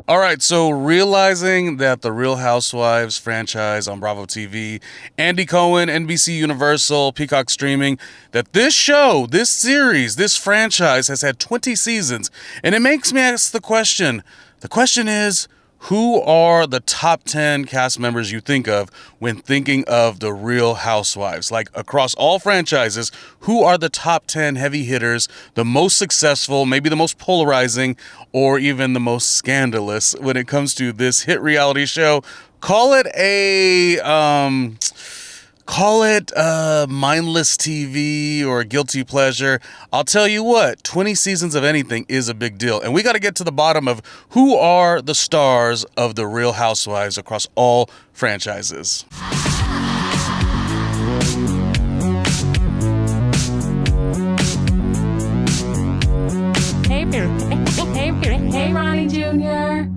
All right, so realizing that the Real Housewives franchise on Bravo TV, Andy Cohen, NBC Universal, Peacock Streaming, that this show, this series, this franchise has had 20 seasons, and it makes me ask the question. The question is, who are the top 10 cast members you think of when thinking of the Real Housewives? Like across all franchises, who are the top 10 heavy hitters, the most successful, maybe the most polarizing, or even the most scandalous when it comes to this hit reality show? Call it mindless TV or a guilty pleasure. I'll tell you what, 20 seasons of anything is a big deal. And we got to get to the bottom of who are the stars of the Real Housewives across all franchises. Hey, Ronnie Jr.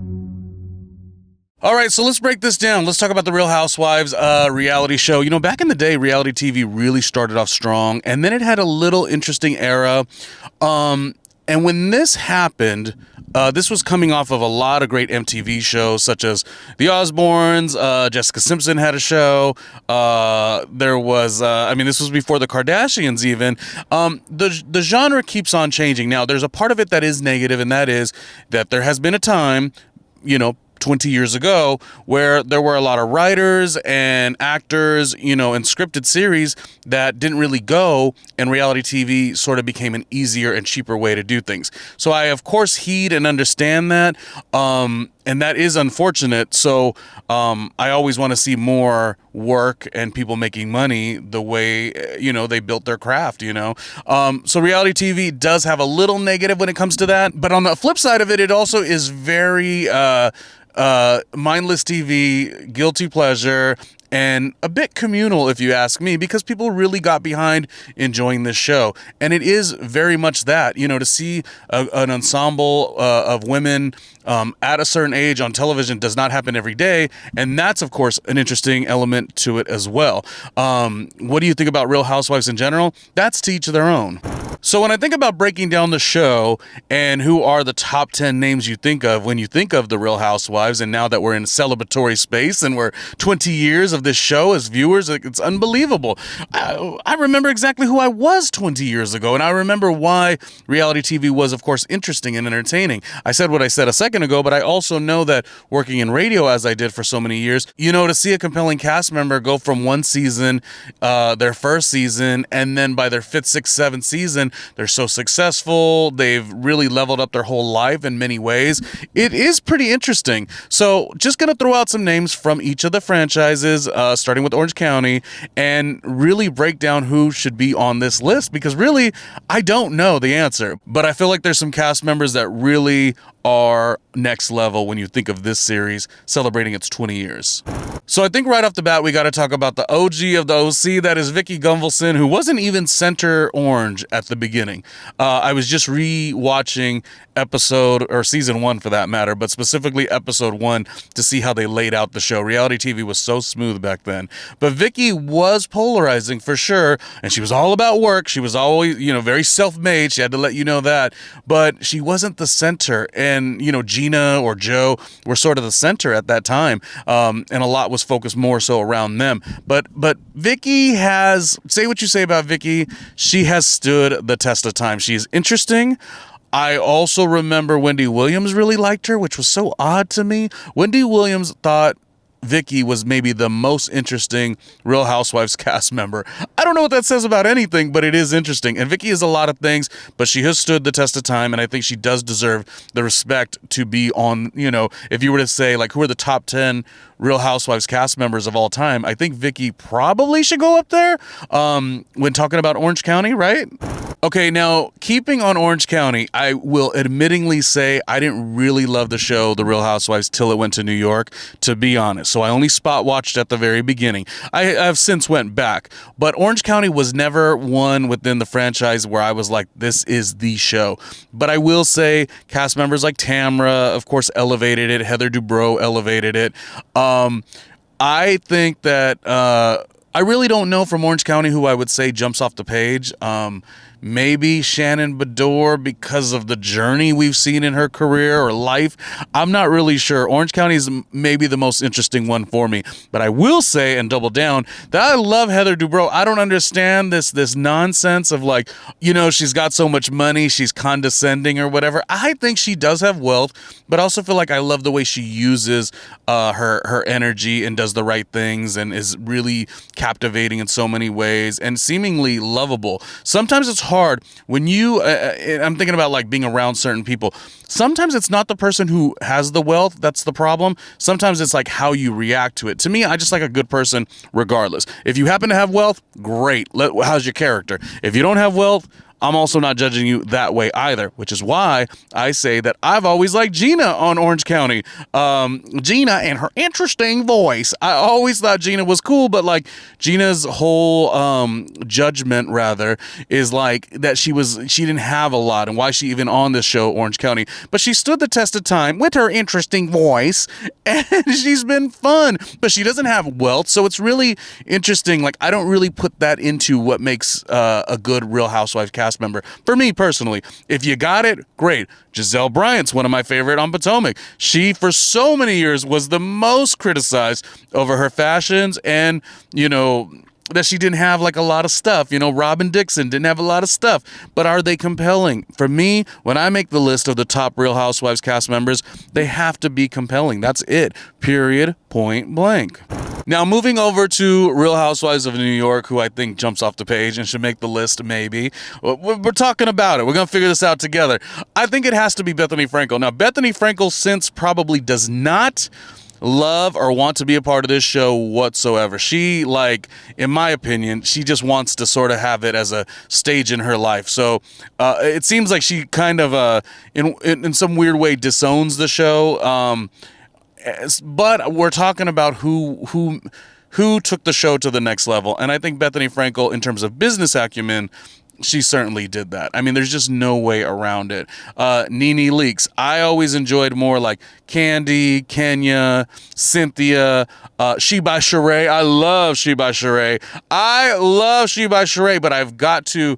All right, so let's break this down. Let's talk about the Real Housewives reality show. You know, back in the day, reality TV really started off strong, and then it had a little interesting era. And when this happened, this was coming off of a lot of great MTV shows, such as The Osbournes. Jessica Simpson had a show. There was, this was before the Kardashians even. The genre keeps on changing. Now, there's a part of it that is negative, and that is that there has been a time, 20 years ago, where there were a lot of writers and actors, in scripted series that didn't really go, and reality TV sort of became an easier and cheaper way to do things. So I, of course, heed and understand that, and that is unfortunate. So I always want to see more work and people making money the way, they built their craft, So reality TV does have a little negative when it comes to that. But on the flip side of it, it also is very mindless TV, guilty pleasure, and a bit communal, if you ask me, because people really got behind enjoying this show. And it is very much that, to see an ensemble of women at a certain age on television does not happen every day. And that's, of course, an interesting element to it as well. What do you think about Real Housewives in general? That's to each their own. So when I think about breaking down the show and who are the top 10 names you think of when you think of the Real Housewives, and now that we're in celebratory space and we're 20 years of this show as viewers, it's unbelievable. I remember exactly who I was 20 years ago, and I remember why reality TV was, of course, interesting and entertaining. I said what I said a second ago, but I also know that working in radio as I did for so many years, to see a compelling cast member go from one season, their first season, and then by their fifth, sixth, seventh season, they're so successful. They've really leveled up their whole life in many ways. It is pretty interesting. So just going to throw out some names from each of the franchises, starting with Orange County, and really break down who should be on this list, because really, I don't know the answer. But I feel like there's some cast members that really are next level when you think of this series celebrating its 20 years. So I think right off the bat, we got to talk about the OG of the OC, that is Vicki Gunvalson, who wasn't even center orange at the beginning. I was just re-watching season 1 for that matter, but specifically episode 1 to see how they laid out the show. Reality TV was so smooth back then. But Vicki was polarizing for sure, and she was all about work. She was always, very self-made. She had to let you know that. But she wasn't the center, and, Gina or Joe were sort of the center at that time, and a lot was focused more so around them. But Vicki has, say what you say about Vicki, she has stood the test of time. She's interesting. I also remember Wendy Williams really liked her, which was so odd to me. Wendy Williams thought Vicki was maybe the most interesting Real Housewives cast member. I don't know what that says about anything, but it is interesting. And Vicki is a lot of things, but she has stood the test of time, and I think she does deserve the respect to be on, if you were to say, like, who are the top 10 Real Housewives cast members of all time, I think Vicki probably should go up there when talking about Orange County, right? Okay, now, keeping on Orange County, I will admittingly say I didn't really love the show, The Real Housewives, till it went to New York, to be honest. So I only spot watched at the very beginning. I've since went back. But Orange County was never one within the franchise where I was like, this is the show. But I will say cast members like Tamra, of course, elevated it. Heather Dubrow elevated it. I think that I really don't know from Orange County who I would say jumps off the page. maybe Shannon Bedore because of the journey we've seen in her career or life. I'm not really sure. Orange County is maybe the most interesting one for me. But I will say and double down that I love Heather Dubrow. I don't understand this nonsense of like, she's got so much money, she's condescending or whatever. I think she does have wealth, but I also feel like I love the way she uses her energy and does the right things and is really captivating in so many ways and seemingly lovable. Sometimes it's hard when I'm thinking about like being around certain people. Sometimes it's not the person who has the wealth that's the problem. Sometimes it's like how you react to it. To me, I just like a good person regardless. If you happen to have wealth, great. How's your character? If you don't have wealth, I'm also not judging you that way either, which is why I say that I've always liked Gina on Orange County. Gina and her interesting voice. I always thought Gina was cool, but like Gina's whole judgment rather is like that she didn't have a lot and why she even on this show, Orange County. But she stood the test of time with her interesting voice and she's been fun, but she doesn't have wealth. So it's really interesting. Like I don't really put that into what makes a good Real Housewives cast member. For me personally, if you got it, great. Giselle Bryant's one of my favorite on Potomac. She, for so many years, was the most criticized over her fashions and, that she didn't have like a lot of stuff. Robin Dixon didn't have a lot of stuff. But are they compelling? For me, when I make the list of the top Real Housewives cast members, they have to be compelling. That's it. Period. Point blank. Now, moving over to Real Housewives of New York, who I think jumps off the page and should make the list, maybe. We're talking about it. We're going to figure this out together. I think it has to be Bethany Frankel. Now, Bethany Frankel, since probably does not love or want to be a part of this show whatsoever. She, in my opinion, she just wants to sort of have it as a stage in her life. So it seems like she kind of, in some weird way, disowns the show. But we're talking about who took the show to the next level. And I think Bethany Frankel, in terms of business acumen, she certainly did that. I mean, there's just no way around it. Nene Leakes. I always enjoyed more like Candy, Kenya, Cynthia, She by Sheree. I love She by Sheree. But I've got to,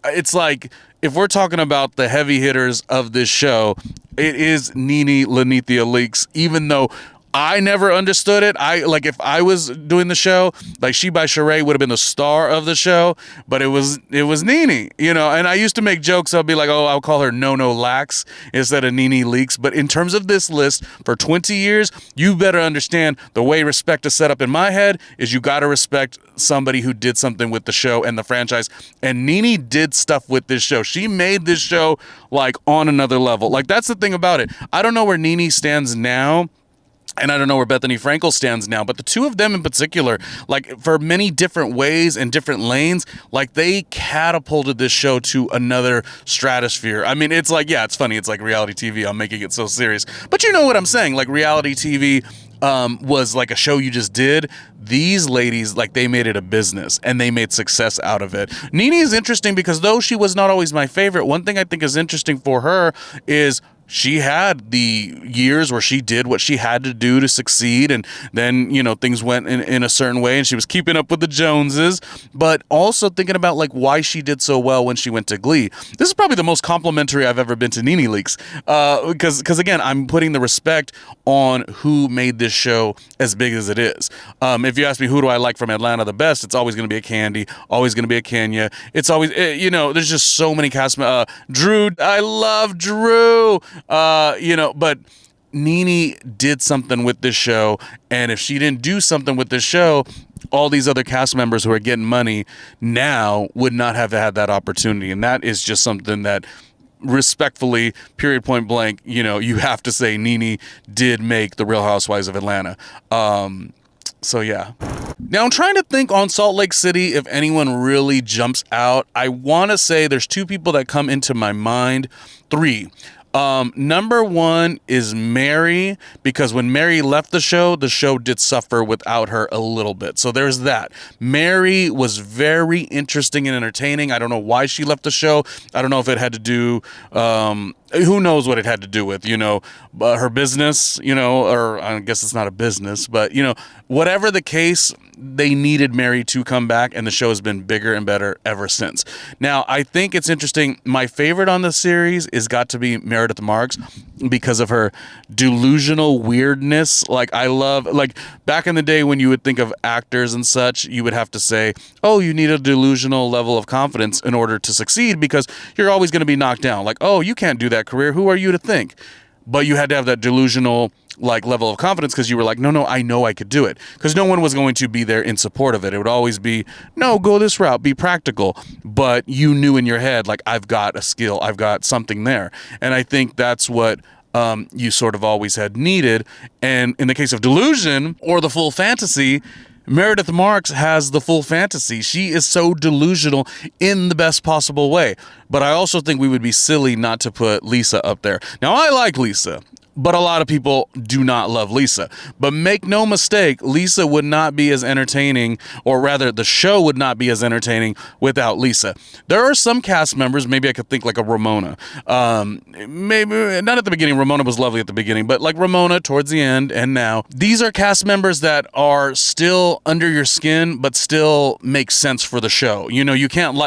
it's like, if we're talking about the heavy hitters of this show, it is Nene Lanithia Leakes, even though I never understood it. If I was doing the show, like She by Sheree would have been the star of the show, but it was Nene, and I used to make jokes. I'll be like, oh, I'll call her No Lax instead of Nene Leakes. But in terms of this list for 20 years, you better understand the way respect is set up in my head is you got to respect somebody who did something with the show and the franchise. And Nene did stuff with this show. She made this show like on another level. Like that's the thing about it. I don't know where Nene stands now. And I don't know where Bethany Frankel stands now, but the two of them in particular, like for many different ways and different lanes, like they catapulted this show to another stratosphere. I mean, it's like, yeah, it's funny. It's like reality TV. I'm making it so serious, but you know what I'm saying? Like reality TV was like a show you just did. These ladies, like they made it a business and they made success out of it. Nene is interesting because though she was not always my favorite, one thing I think is interesting for her is she had the years where she did what she had to do to succeed. And then, things went in a certain way and she was keeping up with the Joneses, but also thinking about like why she did so well when she went to Glee. This is probably the most complimentary I've ever been to Nene Leakes. Because again, I'm putting the respect on who made this show as big as it is. If you ask me who do I like from Atlanta the best, it's always going to be a Candy, always going to be a Kenya. It's always, there's just so many cast. Drew, I love Drew. But Nene did something with this show, and if she didn't do something with this show, all these other cast members who are getting money now would not have had that opportunity. And that is just something that respectfully, period, point blank, you have to say Nene did make the Real Housewives of Atlanta. So yeah. Now I'm trying to think on Salt Lake City if anyone really jumps out. I want to say there's two people that come into my mind. Three. Number one is Mary, because when Mary left the show did suffer without her a little bit. So there's that. Mary was very interesting and entertaining. I don't know why she left the show. I don't know if it had to do, who knows what it had to do with, her business, or I guess it's not a business, but, whatever the case, they needed Mary to come back, and the show has been bigger and better ever since. Now, I think it's interesting. My favorite on the series is got to be Meredith Marks because of her delusional weirdness. Like, I love, like, back in the day when you would think of actors and such, you would have to say, oh, you need a delusional level of confidence in order to succeed because you're always going to be knocked down. Like, oh, you can't do that career. Who are you to think? But you had to have that delusional level of confidence because you were like, no, I know I could do it. Because no one was going to be there in support of it. It would always be, no, go this route, be practical. But you knew in your head, like, I've got a skill, I've got something there. And I think that's what you sort of always had needed. And in the case of delusion or the full fantasy, Meredith Marks has the full fantasy. She is so delusional in the best possible way. But I also think we would be silly not to put Lisa up there. Now, I like Lisa, but a lot of people do not love Lisa. But make no mistake, Lisa would not be as entertaining, or rather, the show would not be as entertaining without Lisa. There are some cast members, maybe I could think like a Ramona. Maybe not at the beginning. Ramona was lovely at the beginning, but like Ramona towards the end and now. These are cast members that are still under your skin, but still make sense for the show. You know, you can't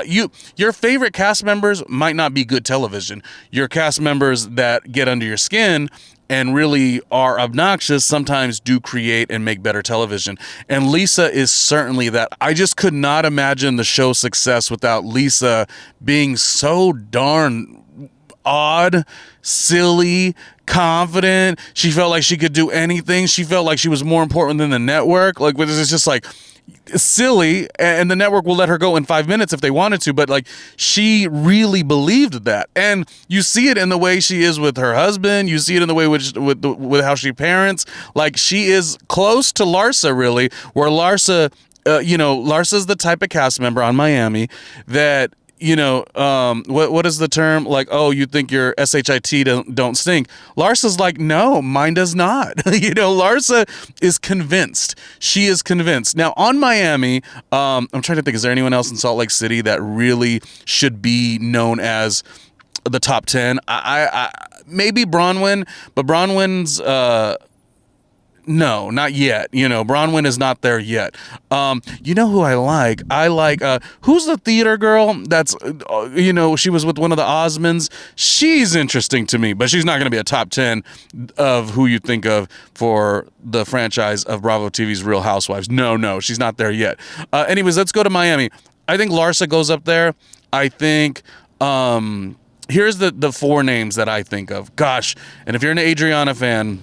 your favorite cast members might not be good television. Your cast members that get under your skin and really are obnoxious sometimes do create and make better television. And Lisa is certainly that. I just could not imagine the show's success without Lisa being so darn odd, silly, confident. She felt like she could do anything. She felt like she was more important than the network. Like, it's just like silly, and the network will let her go in 5 minutes if they wanted to, but like, she really believed that. And you see it in the way she is with her husband. You see it in the way with how she parents. Like, she is close to Larsa, really, where Larsa, Larsa's the type of cast member on Miami that, what is the term? Like, oh, you think your SHIT don't stink. Larsa's like, no, mine does not. Larsa is convinced. She is convinced. Now, on Miami, I'm trying to think, is there anyone else in Salt Lake City that really should be known as the top 10? I maybe Bronwyn, but Bronwyn's, no, not yet. Bronwyn is not there yet. You know who I like? Who's the theater girl that's, she was with one of the Osmonds. She's interesting to me, but she's not going to be a top 10 of who you think of for the franchise of Bravo TV's Real Housewives. No, she's not there yet. Anyways, let's go to Miami. I think Larsa goes up there. I think, here's the four names that I think of. Gosh, and if you're an Adriana fan,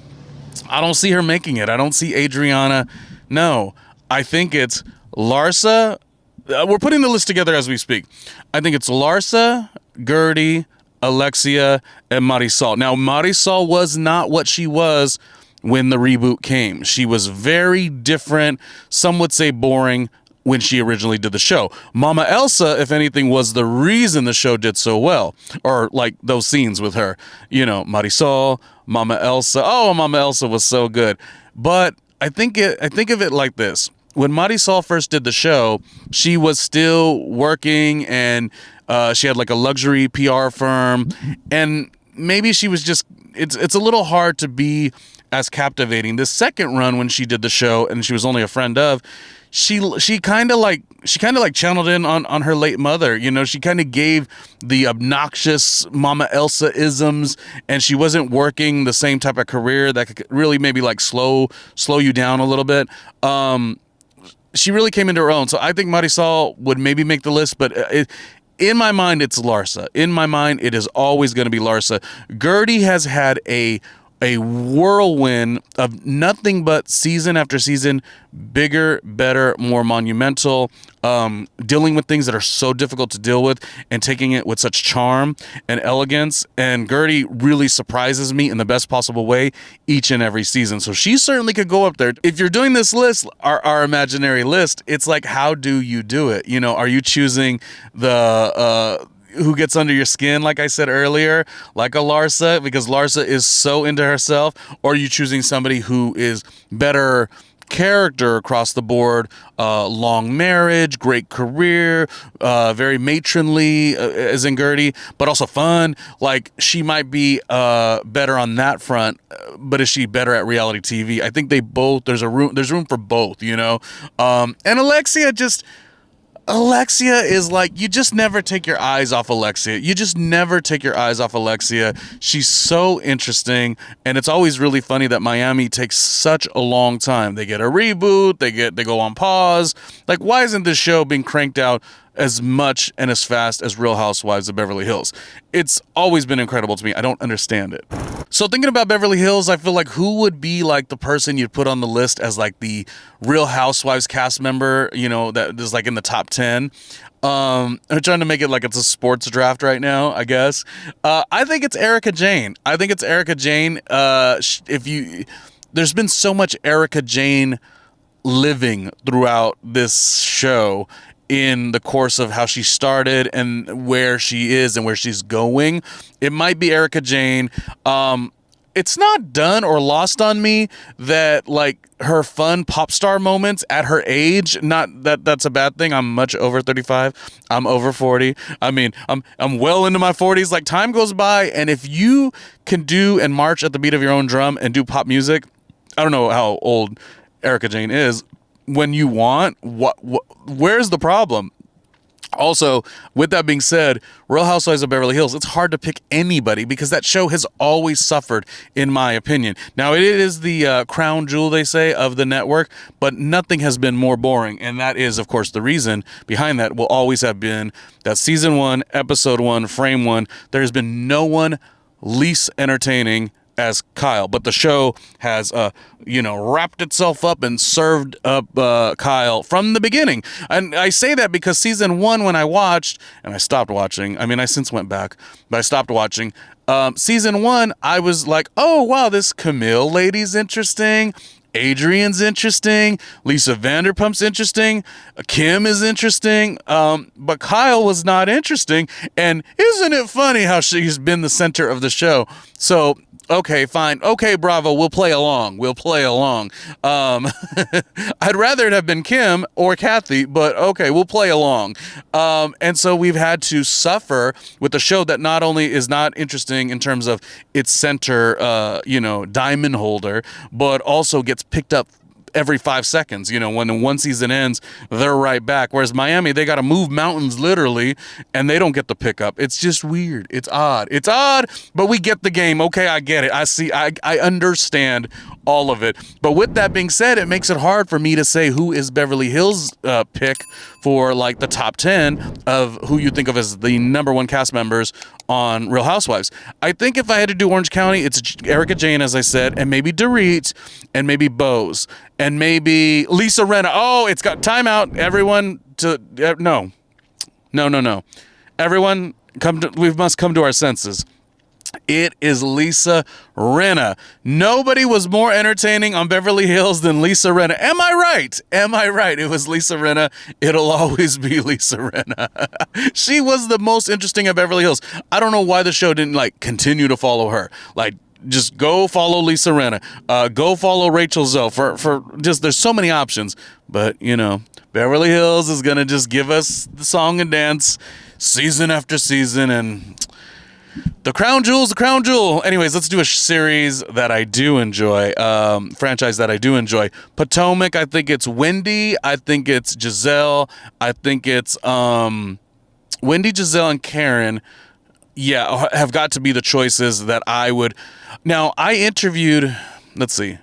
I don't see her making it. I don't see Adriana. No, I think it's Larsa. We're putting the list together as we speak. I think it's Larsa, Gertie, Alexia, and Marisol. Now, Marisol was not what she was when the reboot came. She was very different. Some would say boring when she originally did the show. Mama Elsa, if anything, was the reason the show did so well. Or like those scenes with her. Marisol, Mama Elsa. Oh, Mama Elsa was so good. But I think of it like this. When Marisol first did the show, she was still working, and she had like a luxury PR firm, and maybe she was just, it's a little hard to be as captivating. The second run when she did the show, and she was only a friend of, she kind of like channeled in on her late mother. She kind of gave the obnoxious Mama Elsa isms, and she wasn't working the same type of career that could really maybe like slow you down a little bit. She really came into her own. So I think Marisol would maybe make the list, but in my mind, it's Larsa. In my mind, it is always going to be Larsa. Gertie has had a whirlwind of nothing but season after season, bigger, better, more monumental, dealing with things that are so difficult to deal with and taking it with such charm and elegance. And Gertie really surprises me in the best possible way each and every season. So she certainly could go up there. If you're doing this list, our imaginary list, it's like, how do you do it? Are you choosing the who gets under your skin, like I said earlier, like a Larsa, because Larsa is so into herself, or are you choosing somebody who is better character across the board. Long marriage, great career, very matronly, as in Gertie, but also fun. Like, she might be better on that front, but is she better at reality TV? I think they both. There's room for both, you know. And Alexia is like, you just never take your eyes off Alexia. You just never take your eyes off Alexia. She's so interesting, and it's always really funny that Miami takes such a long time. They get a reboot, they go on pause. Like, why isn't this show being cranked out as much and as fast as Real Housewives of Beverly Hills? It's always been incredible to me. I don't understand it. So thinking about Beverly Hills, I feel like who would be like the person you'd put on the list as like the Real Housewives cast member, you know, that is like in the top 10. I'm trying to make it like it's a sports draft right now, I guess. I think it's Erica Jane. There's been so much Erica Jane living throughout this show in the course of how she started and where she is and where she's going. It might be Erica Jane. It's not done or lost on me that like her fun pop star moments at her age, not that that's a bad thing. I'm much over 35. I'm over 40. I mean, I'm well into my 40s. Like, time goes by, and if you can do and march at the beat of your own drum and do pop music, I don't know how old Erica Jane is, when you want, where's the problem? Also, with that being said, Real Housewives of Beverly Hills, it's hard to pick anybody because that show has always suffered, in my opinion. Now, it is the crown jewel, they say, of the network, but nothing has been more boring. And that is, of course, the reason behind that will always have been that season 1, episode 1, frame 1, there has been no one least entertaining as Kyle, but the show has, wrapped itself up and served up Kyle from the beginning. And I say that because season 1, when I watched, and I stopped watching, I mean, I since went back, but I stopped watching. Season 1, I was like, oh, wow, this Camille lady's interesting. Adrian's interesting. Lisa Vanderpump's interesting. Kim is interesting. But Kyle was not interesting. And isn't it funny how she's been the center of the show? So, okay, fine. Okay, Bravo, we'll play along. I'd rather it have been Kim or Kathy, but okay, we'll play along. And so we've had to suffer with a show that not only is not interesting in terms of its center, diamond holder, but also gets picked up every 5 seconds. You know, when one season ends, they're right back. Whereas Miami, they got to move mountains literally, and they don't get the pickup. It's just weird. It's odd, but we get the game. Okay, I get it. I see. I understand all of it. But with that being said, it makes it hard for me to say who is Beverly Hills' pick for like the top 10 of who you think of as the number 1 cast members on Real Housewives. I think if I had to do Orange County, it's Erica Jane, as I said, and maybe Dorit, and maybe Bose, and maybe Lisa Rinna. Oh, it's got timeout. Everyone no. Everyone we must come to our senses. It is Lisa Rinna. Nobody was more entertaining on Beverly Hills than Lisa Rinna. Am I right? It was Lisa Rinna. It'll always be Lisa Rinna. She was the most interesting of Beverly Hills. I don't know why the show didn't continue to follow her. Just go follow Lisa Rinna. Go follow Rachel Zoe. For just, there's so many options. But, Beverly Hills is going to just give us the song and dance season after season, and the crown jewel's the crown jewel. Anyways, let's do a series that I do enjoy, franchise that I do enjoy. Potomac, I think it's Wendy. I think it's Giselle. I think it's Wendy, Giselle, and Karen. Yeah, have got to be the choices that I would. Now, I interviewed, let's see,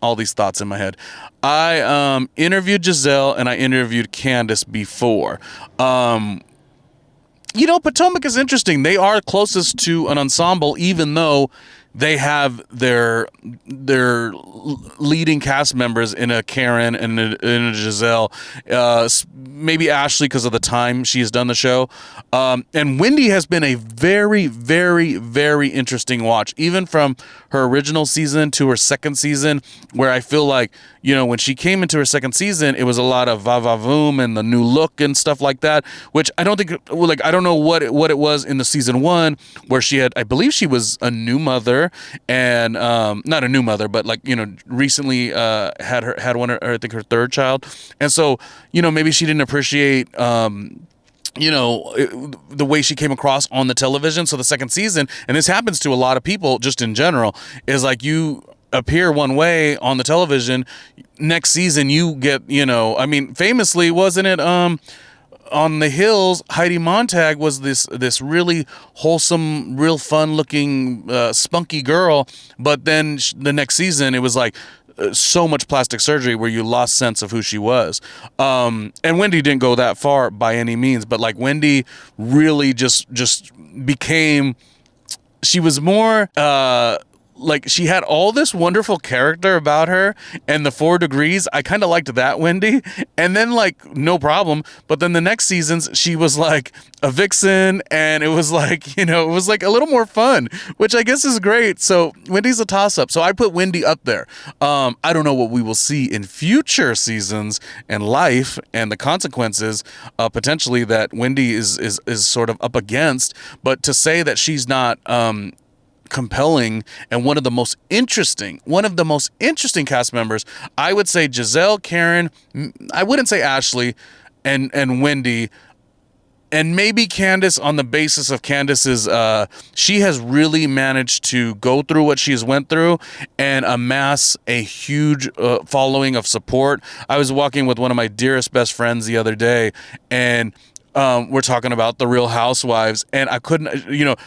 all these thoughts in my head. I interviewed Giselle and I interviewed Candace before. Potomac is interesting. They are closest to an ensemble, even though they have their leading cast members in a Karen and in a Giselle. Maybe Ashley because of the time she has done the show. And Wendy has been a very, very, very interesting watch, even from her original season to her second season, where I feel like, when she came into her second season, it was a lot of va-va-voom and the new look and stuff like that, which I don't think, I don't know what it was in the season 1 where she had, I believe she was a new mother. mother, and not a new mother, but like, recently had one, or I think her third child. And so, maybe she didn't appreciate the way she came across on the television. So the second season, and this happens to a lot of people just in general, is like you appear one way on the television, next season you get, famously, wasn't it, on The Hills, Heidi Montag was this really wholesome, real fun looking, spunky girl, but then the next season it was like so much plastic surgery where you lost sense of who she was. And Wendy didn't go that far by any means, but like Wendy really just became, she was more like she had all this wonderful character about her, and the 4 Degrees, I kind of liked that Wendy, and then like no problem, but then the next seasons she was like a vixen, and it was like, it was like a little more fun, which I guess is great. So Wendy's a toss-up, so I put Wendy up there. I don't know what we will see in future seasons and life and the consequences potentially that Wendy is sort of up against, but to say that she's not compelling and one of the most interesting cast members, I would say Giselle, Karen, I wouldn't say Ashley, and Wendy, and maybe Candace, on the basis of Candace's, she has really managed to go through what she's went through and amass a huge following of support. I was walking with one of my dearest best friends the other day, and we're talking about the Real Housewives, and I couldn't,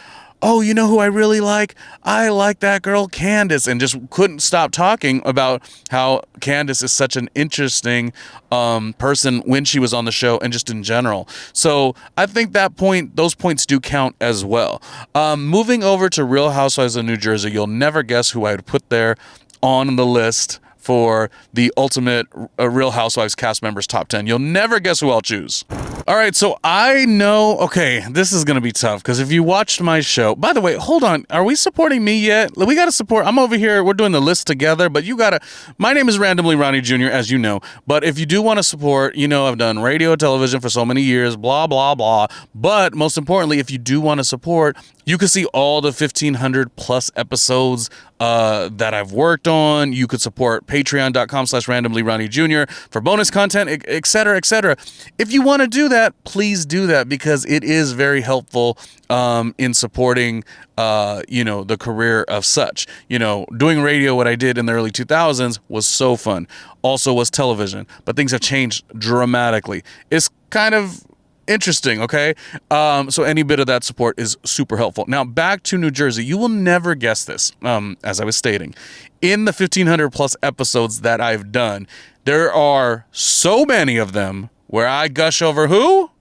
oh, you know who I really like? I like that girl Candace, and just couldn't stop talking about how Candace is such an interesting person when she was on the show and just in general. So I think those points do count as well. Moving over to Real Housewives of New Jersey, you'll never guess who I would put there on the list for the ultimate Real Housewives cast members top 10. You'll never guess who I'll choose. All right, so I know, okay, this is going to be tough because if you watched my show, by the way, hold on, are we supporting me yet? We got to support, I'm over here, we're doing the list together, but you got to, my name is Randomly Ronnie Jr., as you know, but if you do want to support, I've done radio, television for so many years, blah, blah, blah, but most importantly, if you do want to support, you can see all the 1,500 plus episodes that I've worked on. You could support patreon.com/randomly Ronnie Jr. for bonus content, et cetera, et cetera. If you want to do that, please do that because it is very helpful in supporting, the career of such. Doing radio, what I did in the early 2000s was so fun. Also was television, but things have changed dramatically. It's kind of interesting, okay? So any bit of that support is super helpful. Now, back to New Jersey. You will never guess this, as I was stating. In the 1,500 plus episodes that I've done, there are so many of them where I gush over who?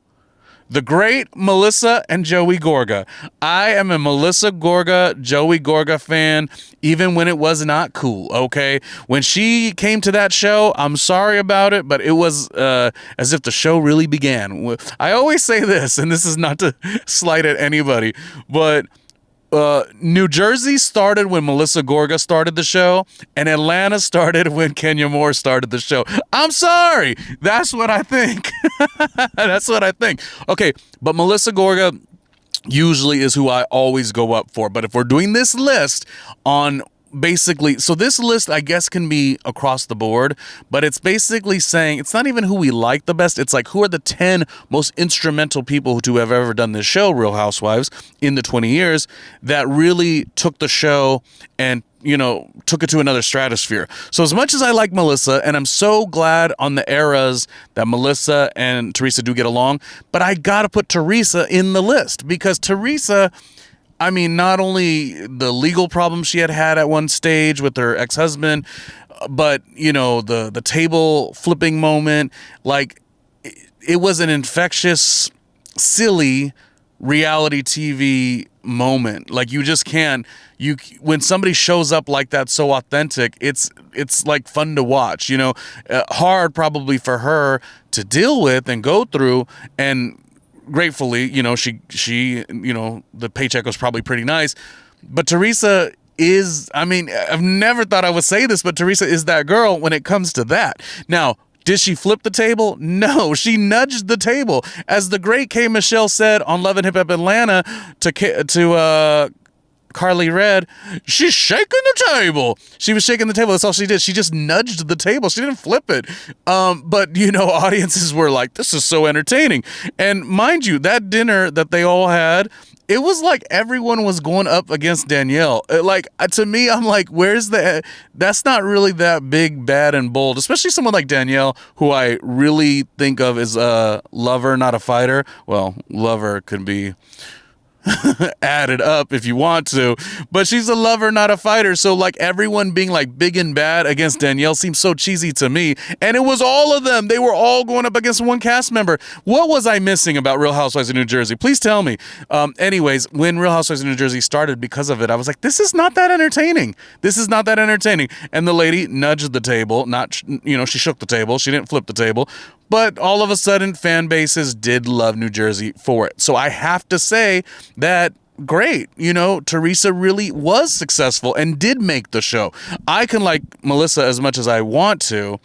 The great Melissa and Joey Gorga. I am a Melissa Gorga, Joey Gorga fan, even when it was not cool, okay? When she came to that show, I'm sorry about it, but it was as if the show really began. I always say this, and this is not to slight at anybody, but New Jersey started when Melissa Gorga started the show, and Atlanta started when Kenya Moore started the show. I'm sorry. That's what I think. That's what I think. Okay, but Melissa Gorga usually is who I always go up for. But if we're doing this list on basically, so this list I guess can be across the board, but it's basically saying it's not even who we like the best. It's like who are the 10 most instrumental people to have ever done this show, Real Housewives, in the 20 years that really took the show and took it to another stratosphere. So as much as I like Melissa, and I'm so glad on the eras that Melissa and Teresa do get along, but I gotta put Teresa in the list because Teresa, I mean, not only the legal problems she had at one stage with her ex-husband, but, the table flipping moment, like it was an infectious, silly reality TV moment. Like you just can't, when somebody shows up like that, so authentic, it's like fun to watch, hard probably for her to deal with and go through, and gratefully, she the paycheck was probably pretty nice, but Teresa is, I mean, I've never thought I would say this, but Teresa is that girl when it comes to that. Now, did she flip the table? No, she nudged the table. As the great K. Michelle said on Love and Hip Hop Atlanta to Carly Red, she's shaking the table. She was shaking the table. That's all she did. She just nudged the table. She didn't flip it. But, audiences were like, this is so entertaining. And mind you, that dinner that they all had, it was like everyone was going up against Danielle. To me, I'm like, that's not really that big, bad, and bold, especially someone like Danielle, who I really think of as a lover, not a fighter. Well, lover could be added up if you want to, but she's a lover, not a fighter. So like everyone being like big and bad against Danielle seems so cheesy to me. And it was all of them. They were all going up against one cast member. What was I missing about Real Housewives of New Jersey? Please tell me. Anyways, when Real Housewives of New Jersey started, because of it, I was like, this is not that entertaining. This is not that entertaining. And the lady nudged the table, she shook the table. She didn't flip the table. But all of a sudden, fan bases did love New Jersey for it. So I have to say that, great, Teresa really was successful and did make the show. I can like Melissa as much as I want to,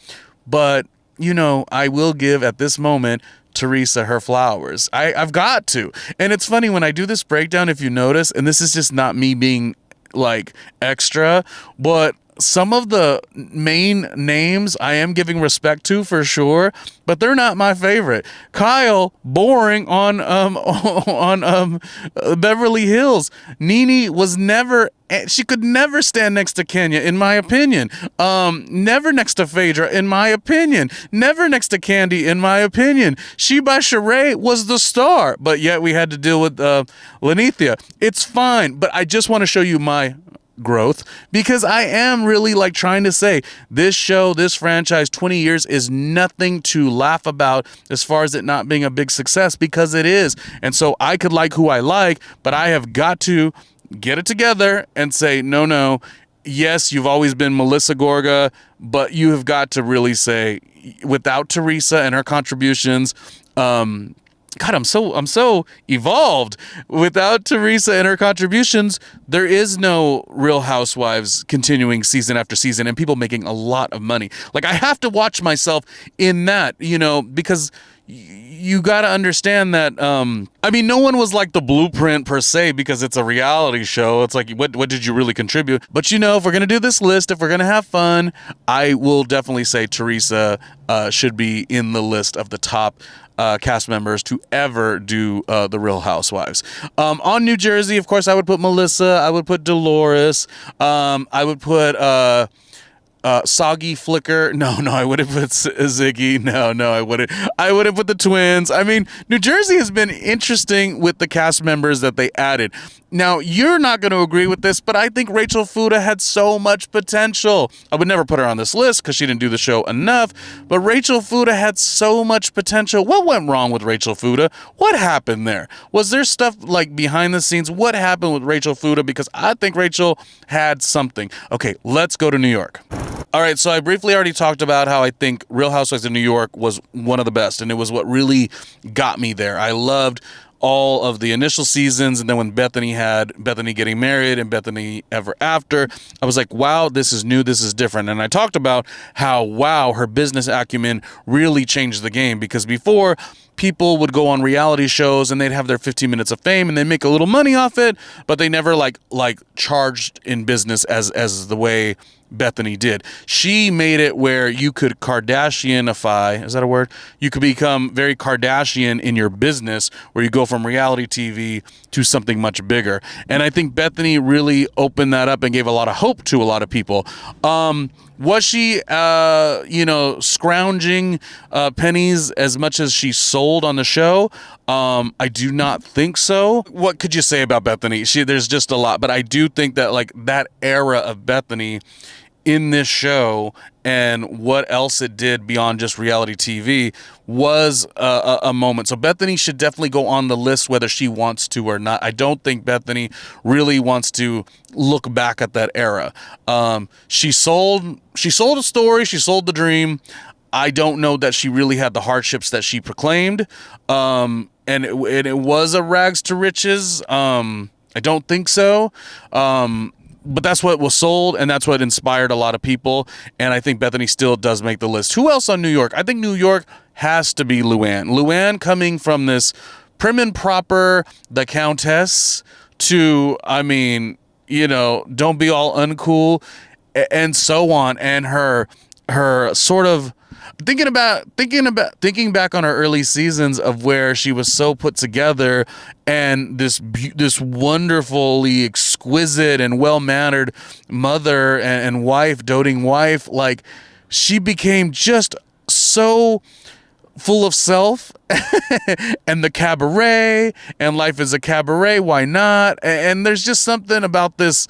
but, I will give at this moment Teresa her flowers. I've got to. And it's funny when I do this breakdown, if you notice, and this is just not me being like extra, but some of the main names I am giving respect to for sure, but they're not my favorite. Kyle, boring on Beverly Hills. Nene was she could never stand next to Kenya, in my opinion. Never next to Phaedra, in my opinion. Never next to Candy, in my opinion. Sheba Sheree was the star, but yet we had to deal with Lanithia. It's fine, but I just want to show you my growth, because I am really like trying to say this show, this franchise, 20 years is nothing to laugh about as far as it not being a big success, because it is. And so I could like who I like, but I have got to get it together and say, no, yes, you've always been Melissa Gorga, but you have got to really say, without Teresa and her contributions, God, I'm so evolved. Without Teresa and her contributions, there is no Real Housewives continuing season after season and people making a lot of money. Like, I have to watch myself in that, because you got to understand that, no one was like the blueprint per se, because it's a reality show. It's like, what did you really contribute? But if we're going to do this list, if we're going to have fun, I will definitely say Teresa should be in the list of the top cast members to ever do the Real Housewives. On New Jersey, of course, I would put Melissa. I would put Dolores. I would put Soggy Flicker. No, I wouldn't put Ziggy. No, I wouldn't. I wouldn't put the twins. New Jersey has been interesting with the cast members that they added. Now, you're not going to agree with this, but I think Rachel Fuda had so much potential. I would never put her on this list because she didn't do the show enough, but Rachel Fuda had so much potential. What went wrong with Rachel Fuda? What happened there? Was there stuff like behind the scenes? What happened with Rachel Fuda? Because I think Rachel had something. Okay, let's go to New York. All right, so I briefly already talked about how I think Real Housewives of New York was one of the best, and it was what really got me there. I loved all of the initial seasons, and then when Bethany getting married and Bethany Ever After, I was like, wow, this is new, this is different. And I talked about how, wow, her business acumen really changed the game, because before, people would go on reality shows and they'd have their 15 minutes of fame and they make a little money off it, but they never like charged in business as the way Bethany did. She made it where you could Kardashianify, is that a word? You could become very Kardashian in your business, where you go from reality TV to something much bigger. And I think Bethany really opened that up and gave a lot of hope to a lot of people. Was she, scrounging pennies as much as she sold on the show? I do not think so. What could you say about Bethany? There's just a lot, but I do think that like that era of Bethany in this show and what else it did beyond just reality TV was a moment. So Bethany should definitely go on the list whether she wants to or not. I don't think Bethany really wants to look back at that era. She sold a story. She sold the dream. I don't know that she really had the hardships that she proclaimed. And it was a rags to riches. I don't think so. But that's what was sold, and that's what inspired a lot of people. And I think Bethany still does make the list. Who else on New York? I think New York has to be Luann. Luann coming from this prim and proper, the Countess, to, don't be all uncool, and so on. And her sort of thinking back on her early seasons of where she was so put together, and this wonderfully exquisite and well-mannered mother and wife, doting wife. Like, she became just so full of self and the cabaret, and life is a cabaret, why not? And there's just something about this.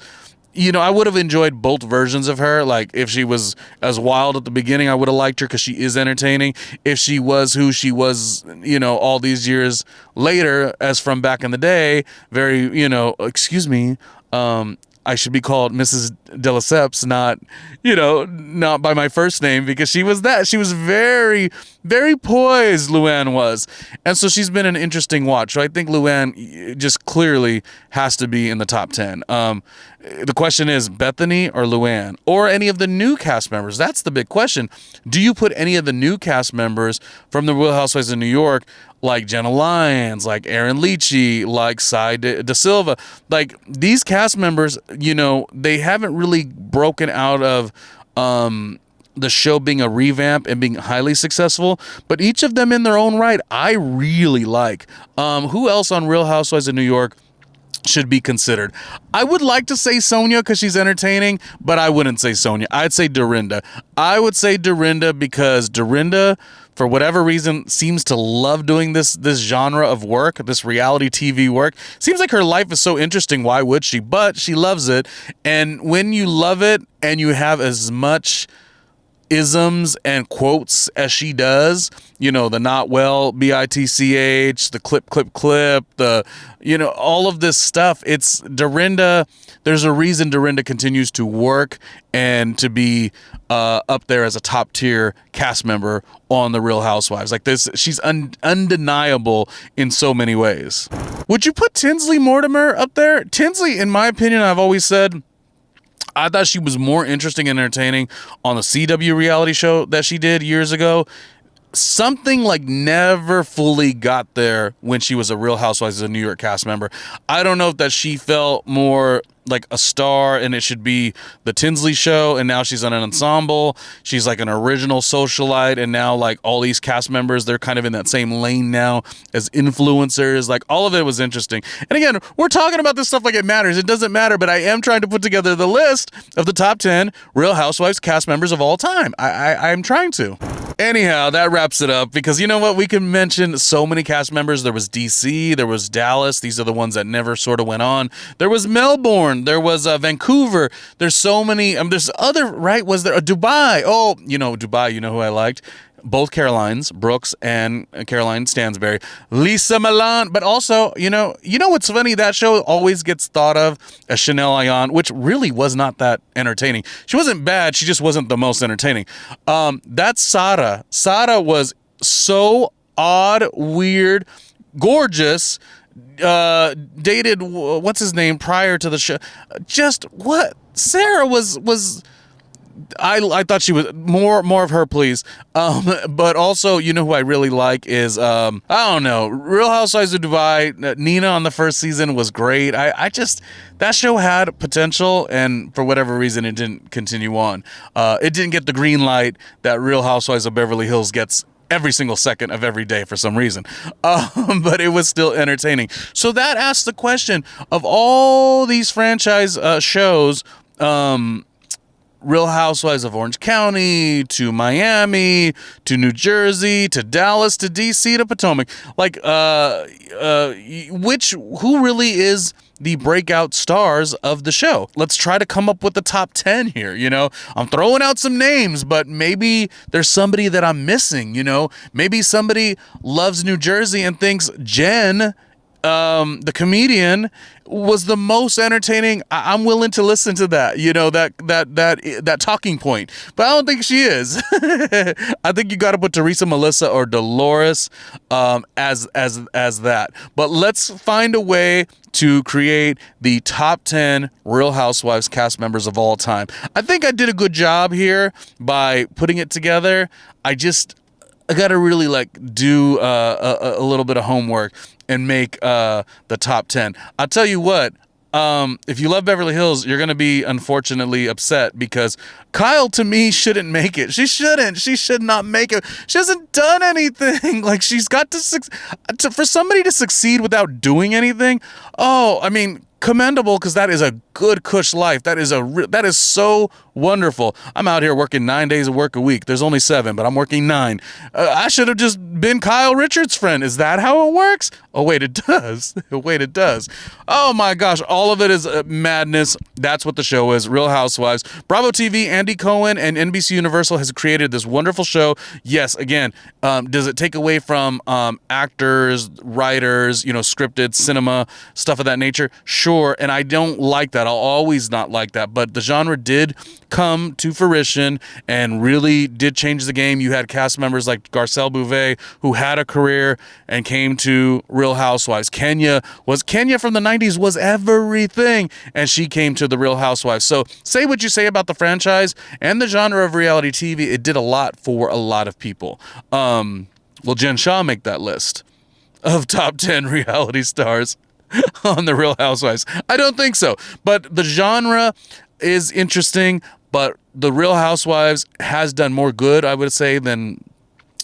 I would have enjoyed both versions of her. Like, if she was as wild at the beginning, I would have liked her because she is entertaining. If she was who she was, all these years later, as from back in the day, very, excuse me, I should be called Mrs. De Lesseps, not by my first name, because she was that. She was very, very poised, Luann was. And so she's been an interesting watch. So I think Luann just clearly has to be in the top 10. The question is Bethany or Luann or any of the new cast members. That's the big question. Do you put any of the new cast members from the Real Housewives of New York, like Jenna Lyons, like Aaron Leachy, like Sai De Silva, like these cast members, they haven't really broken out of the show being a revamp and being highly successful, but each of them in their own right, I really like. Who else on Real Housewives of New York should be considered? I would like to say Sonia because she's entertaining, but I wouldn't say Sonia. I'd say Dorinda. I would say Dorinda because Dorinda, for whatever reason, seems to love doing this genre of work, this reality TV work. Seems like her life is so interesting. Why would she? But she loves it. And when you love it and you have as much isms and quotes as she does, the not well, bitch, the clip, the, all of this stuff. It's Dorinda. There's a reason Dorinda continues to work and to be up there as a top tier cast member on the Real Housewives. Like this, she's undeniable in so many ways. Would you put Tinsley Mortimer up there? Tinsley, in my opinion, I've always said, I thought she was more interesting and entertaining on the CW reality show that she did years ago. Something like never fully got there when she was a Real Housewives as a New York cast member. I don't know if that she felt more like a star and it should be the Tinsley show, and now she's on an ensemble. She's like an original socialite, and now like all these cast members, they're kind of in that same lane now as influencers. Like all of it was interesting. And again, we're talking about this stuff like it matters. It doesn't matter, but I am trying to put together the list of the top 10 Real Housewives cast members of all time. I'm trying to. Anyhow, that wraps it up, because you know what? We can mention so many cast members. There was DC, there was Dallas. These are the ones that never sort of went on. There was Melbourne, there was Vancouver. There's so many. There's other, right? Was there a Dubai? Oh, Dubai, who I liked? Both Carolines, Brooks and Caroline Stansberry, Lisa Milan, but also, what's funny? That show always gets thought of as Chanel Ayan, which really was not that entertaining. She wasn't bad, she just wasn't the most entertaining. That's Sara. Sara was so odd, weird, gorgeous, dated, what's his name, prior to the show. Just what? Sarah was... I thought she was more of her, please. But also, who I really like is, I don't know, Real Housewives of Dubai. Nina on the first season was great. That show had potential, and for whatever reason, it didn't continue on. It didn't get the green light that Real Housewives of Beverly Hills gets every single second of every day for some reason. But it was still entertaining. So that asks the question of all these franchise shows, Real Housewives of Orange County to Miami to New Jersey to Dallas to DC to Potomac. Like, who really is the breakout stars of the show? Let's try to come up with the top 10 here. I'm throwing out some names, but maybe there's somebody that I'm missing. Maybe somebody loves New Jersey and thinks Jen, the comedian, was the most entertaining. I'm willing to listen to that, that talking point, but I don't think she is. I think you got to put Teresa, Melissa, or Dolores as that. But let's find a way to create the top 10 Real Housewives cast members of all time. I think I did a good job here by putting it together. I got to really do a little bit of homework and make the top 10. I'll tell you what, if you love Beverly Hills, you're going to be unfortunately upset because Kyle, to me, shouldn't make it. She shouldn't. She should not make it. She hasn't done anything. Like, she's got for somebody to succeed without doing anything. Oh, I mean, commendable, because that is a good cush life. That is so wonderful. I'm out here working 9 days of work a week. There's only 7, but I'm working 9. I should have just been Kyle Richards' friend. Is that how it works? Oh, wait, it does. Wait, it does. Oh, my gosh. All of it is madness. That's what the show is. Real Housewives. Bravo TV, Andy Cohen, and NBC Universal has created this wonderful show. Yes, again, does it take away from actors, writers, scripted cinema, stuff of that nature? Sure, and I don't like that. I'll always not like that. But the genre did come to fruition and really did change the game. You had cast members like Garcelle Bouvet, who had a career and came to Real Housewives. Kenya from the 90s was everything, and she came to the Real Housewives. So say what you say about the franchise and the genre of reality TV, it did a lot for a lot of people. Will Jen Shah make that list of top 10 reality stars on the Real Housewives? I don't think so. But the genre is interesting, but the Real Housewives has done more good, I would say, than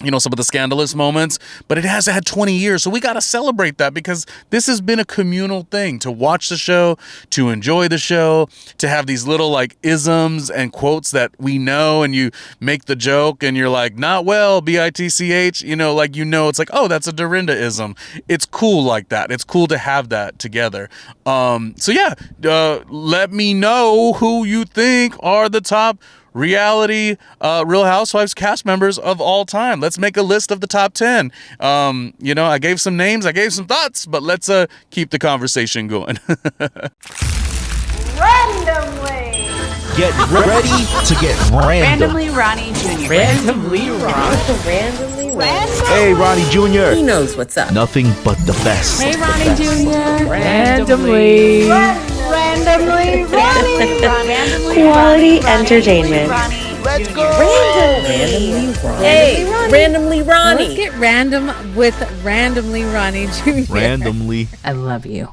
some of the scandalous moments, but it has had 20 years. So we got to celebrate that, because this has been a communal thing, to watch the show, to enjoy the show, to have these little like isms and quotes that we know, and you make the joke and you're like, not well, bitch, it's like, oh, that's a Dorinda-ism. It's cool like that. It's cool to have that together. Let me know who you think are the top reality Real Housewives cast members of all time. Let's make a list of the top 10. I gave some names, I gave some thoughts, but let's keep the conversation going. Randomly. Get ready to get random. Randomly Ronnie Jr. Randomly Ronnie. Randomly random. Hey, Ronnie Jr. He knows what's up. Nothing but the best. Hey, Ronnie Jr. Randomly. Randomly Ronnie. Quality entertainment. Let's go. Randomly Ronnie. Hey, Randomly Ronnie. Let's get random with Randomly Ronnie Jr. Randomly. I love you.